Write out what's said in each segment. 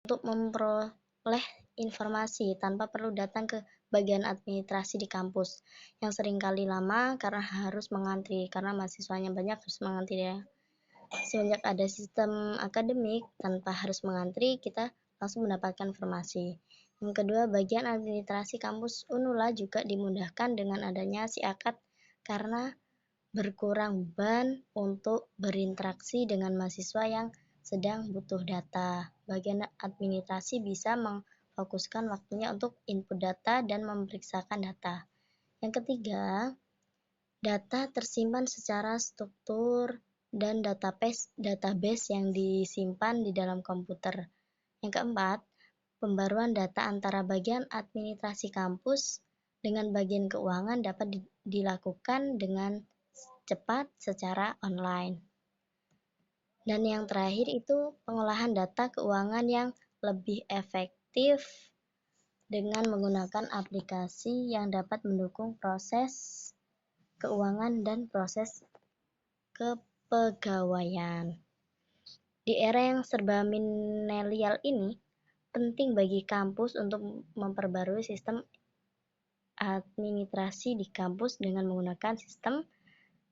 untuk memperoleh informasi tanpa perlu datang ke bagian administrasi di kampus yang seringkali lama karena harus mengantri, karena mahasiswanya banyak harus mengantri ya. Semenjak ada sistem akademik tanpa harus mengantri, kita langsung mendapatkan informasi. Yang kedua, bagian administrasi kampus Unula juga dimudahkan dengan adanya SIAKAD karena berkurang beban untuk berinteraksi dengan mahasiswa yang sedang butuh data. Bagian administrasi bisa memfokuskan waktunya untuk input data dan memeriksakan data. Yang ketiga, data tersimpan secara struktur dan database yang disimpan di dalam komputer. Yang keempat, pembaruan data antara bagian administrasi kampus dengan bagian keuangan dapat dilakukan dengan cepat secara online. Dan yang terakhir itu pengolahan data keuangan yang lebih efektif dengan menggunakan aplikasi yang dapat mendukung proses keuangan dan proses kepegawaian. Di era yang serba milenial ini, penting bagi kampus untuk memperbarui sistem administrasi di kampus dengan menggunakan sistem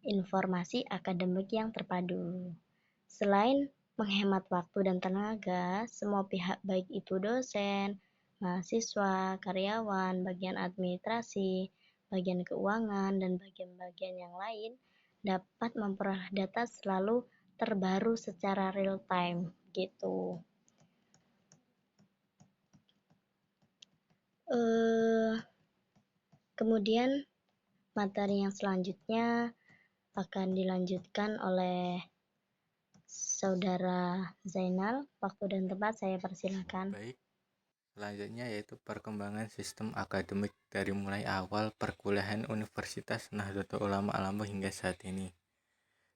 informasi akademik yang terpadu. Selain menghemat waktu dan tenaga, semua pihak baik itu dosen, mahasiswa, karyawan, bagian administrasi, bagian keuangan, dan bagian-bagian yang lain dapat memperoleh data selalu terbaru secara real time gitu. Kemudian materi yang selanjutnya akan dilanjutkan oleh Saudara Zainal. Waktu dan tempat saya persilakan. Baik, selanjutnya yaitu perkembangan sistem akademik dari mulai awal perkuliahan Universitas Nahdlatul Ulama Lampung hingga saat ini.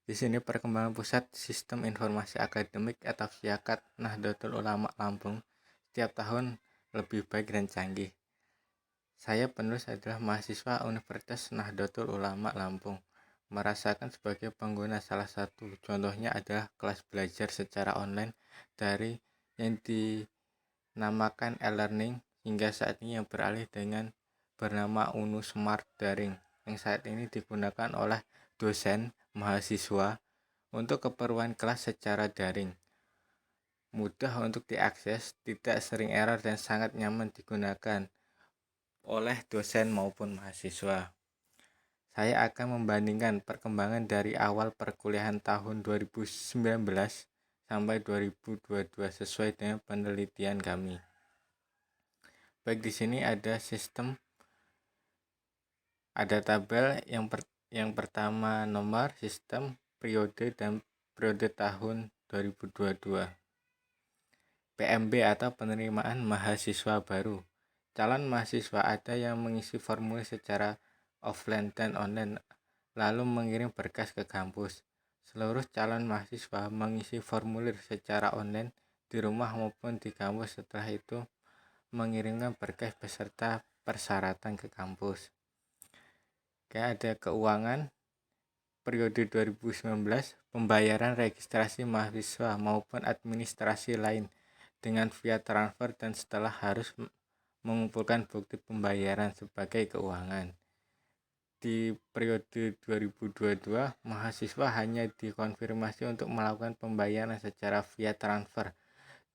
Di sini perkembangan pusat sistem informasi akademik atau SIAKAD Nahdlatul Ulama Lampung setiap tahun lebih baik dan canggih. Saya penulis adalah mahasiswa Universitas Nahdlatul Ulama Lampung. Merasakan sebagai pengguna salah satu contohnya adalah kelas belajar secara online dari yang dinamakan e-learning hingga saat ini yang beralih dengan bernama UNU Smart Daring yang saat ini digunakan oleh dosen, mahasiswa untuk keperluan kelas secara daring. Mudah untuk diakses, tidak sering error dan sangat nyaman digunakan oleh dosen maupun mahasiswa. Saya akan membandingkan perkembangan dari awal perkuliahan tahun 2019 sampai 2022 sesuai dengan penelitian kami. Baik, di sini ada tabel yang pertama nomor sistem periode dan periode tahun 2022. PMB atau penerimaan mahasiswa baru. Calon mahasiswa ada yang mengisi formulir secara offline dan online lalu mengirim berkas ke kampus. Seluruh calon mahasiswa mengisi formulir secara online di rumah maupun di kampus, setelah itu mengirimkan berkas beserta persyaratan ke kampus. Ada keuangan periode 2019, pembayaran registrasi mahasiswa maupun administrasi lain dengan via transfer dan setelah harus mengumpulkan bukti pembayaran sebagai keuangan. Di periode 2022, mahasiswa hanya dikonfirmasi untuk melakukan pembayaran secara via transfer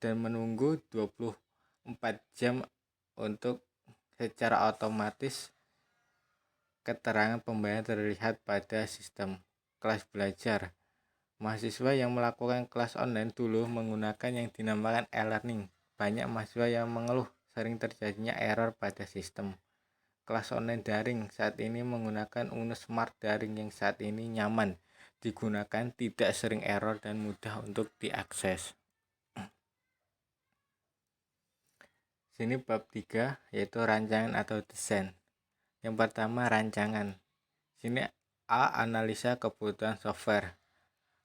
dan menunggu 24 jam untuk secara otomatis keterangan pembayaran terlihat pada sistem kelas belajar. Mahasiswa yang melakukan kelas online dulu menggunakan yang dinamakan e-learning. Banyak mahasiswa yang mengeluh sering terjadinya error pada sistem kelas online daring. Saat ini menggunakan UNU Smart Daring yang saat ini nyaman digunakan, tidak sering error dan mudah untuk diakses. Sini bab 3 yaitu rancangan atau desain. Yang pertama rancangan. Sini A. Analisa kebutuhan software.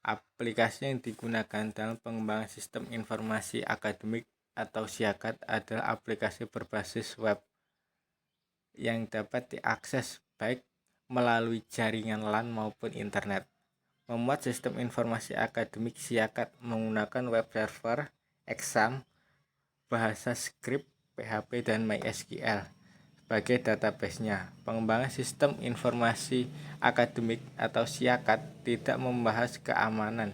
Aplikasi yang digunakan dalam pengembangan sistem informasi akademik atau SIAKAD adalah aplikasi berbasis web yang dapat diakses baik melalui jaringan LAN maupun internet. Membuat sistem informasi akademik SIAKAD menggunakan web server, exam, bahasa script, PHP, dan MySQL sebagai database-nya. Pengembangan sistem informasi akademik atau SIAKAD tidak membahas keamanan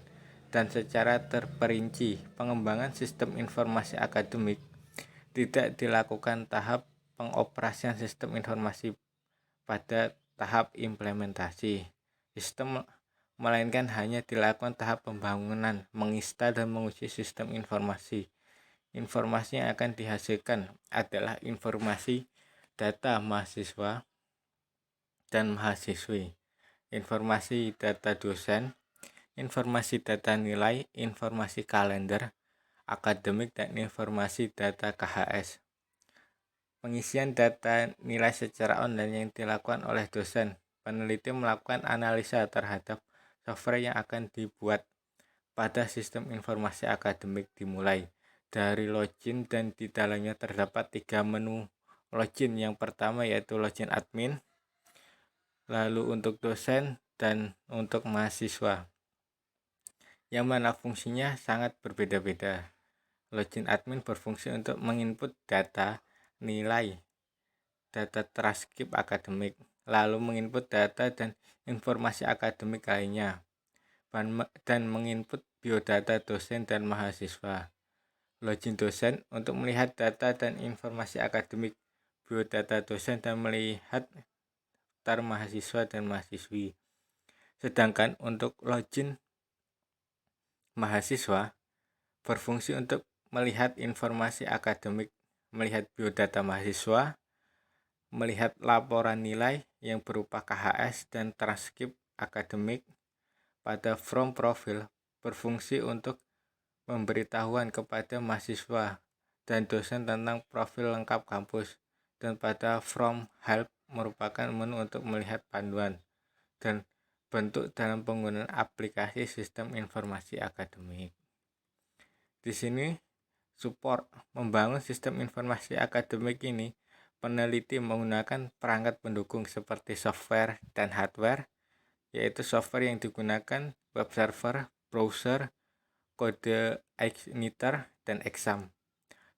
dan secara terperinci. Pengembangan sistem informasi akademik tidak dilakukan tahap pengoperasian sistem informasi pada tahap implementasi sistem, melainkan hanya dilakukan tahap pembangunan, menginstal dan menguji sistem informasi. Informasi yang akan dihasilkan adalah informasi data mahasiswa dan mahasiswi, informasi data dosen, informasi data nilai, informasi kalender akademik, dan informasi data KHS. Pengisian data nilai secara online yang dilakukan oleh dosen. Peneliti melakukan analisa terhadap software yang akan dibuat pada sistem informasi akademik dimulai dari login, dan di dalamnya terdapat 3 menu login. Yang pertama yaitu login admin, lalu untuk dosen, dan untuk mahasiswa, yang mana fungsinya sangat berbeda-beda. Login admin berfungsi untuk menginput data nilai, data transkrip akademik, lalu menginput data dan informasi akademik lainnya, dan menginput biodata dosen dan mahasiswa. Login dosen untuk melihat data dan informasi akademik, biodata dosen, dan melihat daftar mahasiswa dan mahasiswi. Sedangkan untuk login mahasiswa berfungsi untuk melihat informasi akademik, melihat biodata mahasiswa, melihat laporan nilai yang berupa KHS dan transkrip akademik. Pada from profil berfungsi untuk pemberitahuan kepada mahasiswa dan dosen tentang profil lengkap kampus, dan pada from help merupakan menu untuk melihat panduan dan bentuk dalam penggunaan aplikasi sistem informasi akademik. Di sini support membangun sistem informasi akademik ini, peneliti menggunakan perangkat pendukung seperti software dan hardware, yaitu software yang digunakan web server, browser, kode Igniter, dan exam.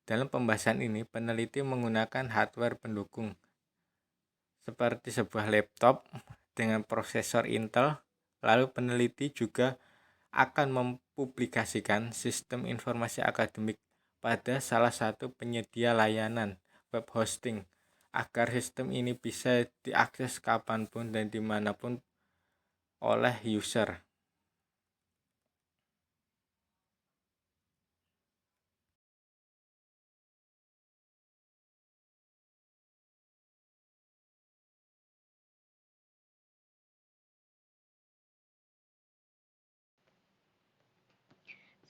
Dalam pembahasan ini, peneliti menggunakan hardware pendukung seperti sebuah laptop dengan prosesor Intel. Lalu peneliti juga akan mempublikasikan sistem informasi akademik pada salah satu penyedia layanan web hosting agar sistem ini bisa diakses kapanpun dan dimanapun oleh user.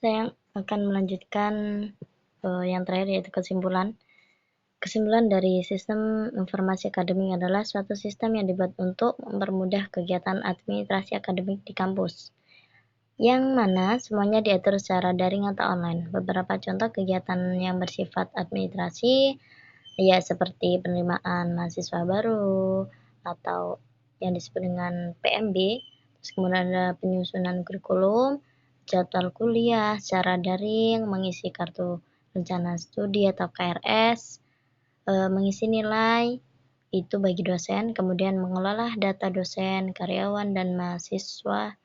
Saya akan melanjutkan yang terakhir, yaitu kesimpulan. Kesimpulan dari sistem informasi akademik adalah suatu sistem yang dibuat untuk mempermudah kegiatan administrasi akademik di kampus, yang mana semuanya diatur secara daring atau online. Beberapa contoh kegiatan yang bersifat administrasi ya seperti penerimaan mahasiswa baru atau yang disebut dengan PMB, terus kemudian ada penyusunan kurikulum, jadwal kuliah secara daring, mengisi kartu rencana studi atau KRS, mengisi nilai itu bagi dosen, kemudian mengelola data dosen, karyawan, dan mahasiswa,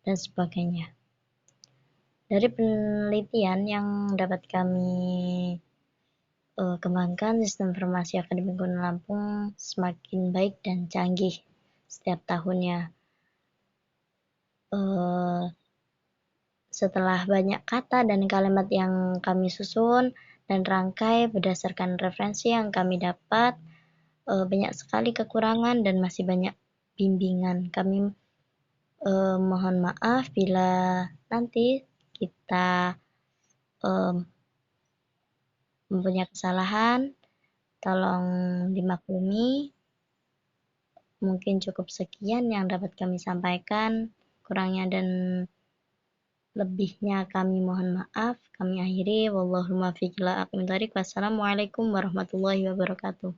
dan sebagainya. Dari penelitian yang dapat kami kembangkan, sistem informasi akademik Gunung Lampung semakin baik dan canggih setiap tahunnya. Setelah banyak kata dan kalimat yang kami susun dan rangkai berdasarkan referensi yang kami dapat, banyak sekali kekurangan dan masih banyak bimbingan. Kami mohon maaf bila nanti kita mempunyai kesalahan, tolong dimaklumi. Mungkin cukup sekian yang dapat kami sampaikan, kurangnya dan lebihnya kami mohon maaf. Kami akhiri, wallahul muwaffiq ila aqwamit thoriq. Wassalamualaikum warahmatullahi wabarakatuh.